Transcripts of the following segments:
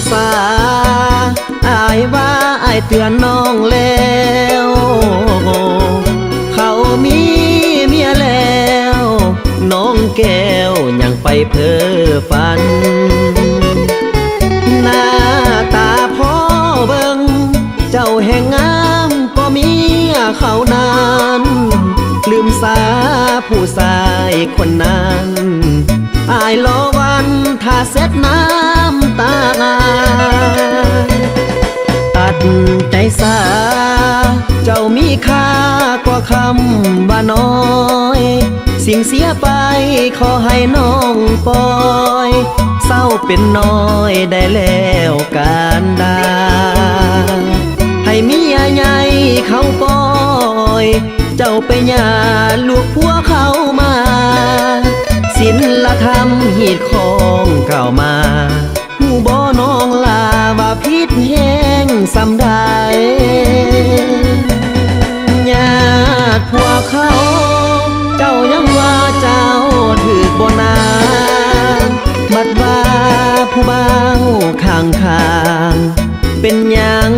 สาอายว่าอายเตือนน้องแล้วเขามีเมียแล้วน้องแก้วยังไปเพ้อฝันหน้าตาพ่อเบิ่งเจ้าแห่งงามก็เมียเขานั้นลืมสาผู้ชายคนนั้นอายรอวันถ้าเสร็จน้ำตาตัดใจสาเจ้ามีค่ากว่าคำว่าน้อยสิ่งเสียไปขอให้น้องปล่อยเศร้าเป็นน้อยได้แล้วการดาให้เมียใหญ่เขาปล่อยเจ้าไปหย่าลูกผัวเขามาศีลธรรมหีดของเก่ามาหูบ่น้องลาว่าพิษแห้งสำได้ญาติผัวเขาเจ้ายังว่าเจ้าถือบ่นาบัดว่าผู้บ่าวข้างเป็นหยัง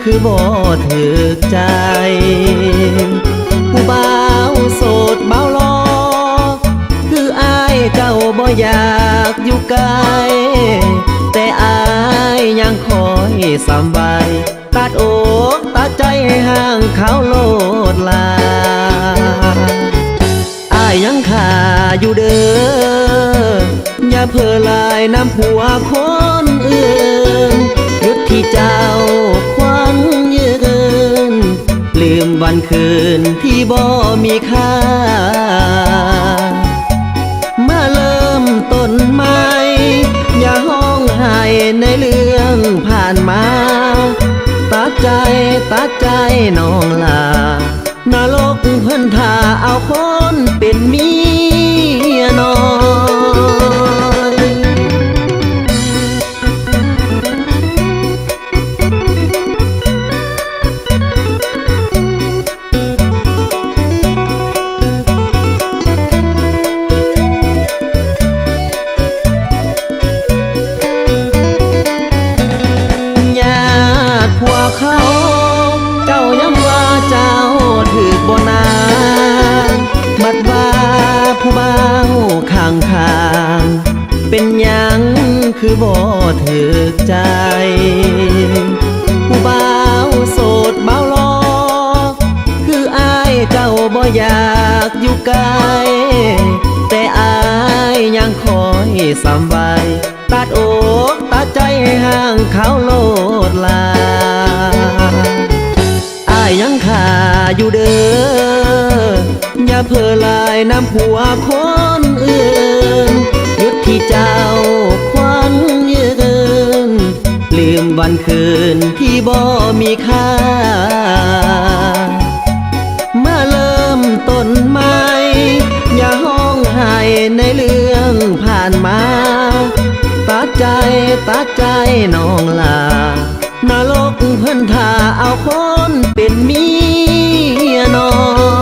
คือบ่ถือใจผู้บ่าวโสดเบาลอคืออายเจ้าบ่อยากอยู่ไกลแต่อายยังคอยสำใบตัดอกตัดใจให้ห่างเขาโลดลาอายยังขาอยู่เด้ออย่าเพ้อลายน้ำผัวคนอื่นหยุดที่เจ้าควันยืนลืมวันคืนที่บ่มีค่ามาเริ่มต้นใหม่อย่าห้องไห้ในเรื่องผ่านมาตัดใจน้องลานรกเพิ่นท่าเอาคนเป็นเมียน้อยผัวเขาเจ้ายังว่าเจ้าถือบ่นาบัดว่าผู้บ่าวข้างเป็นหยังคือบ่ถือใจผู้บ่าวโสดเบาลอคืออายเจ้าบ่อยากอยู่ไกลแต่อายยังคอยสำใบตัดอกตัดใจให้ห่างเขาโลดลาอายยังขาอยู่เด้ออย่าเพ้อลายน้ำผัวคนอื่นหยุดที่เจ้าควันยืนลืมวันคืนที่บ่มีค่ามาเริ่มต้นใหม่อย่าห้องไห้ในเรื่องผ่านมาตัดใจน้องลานรกเพิ่นท่าเอาคนเป็นเมียน้อย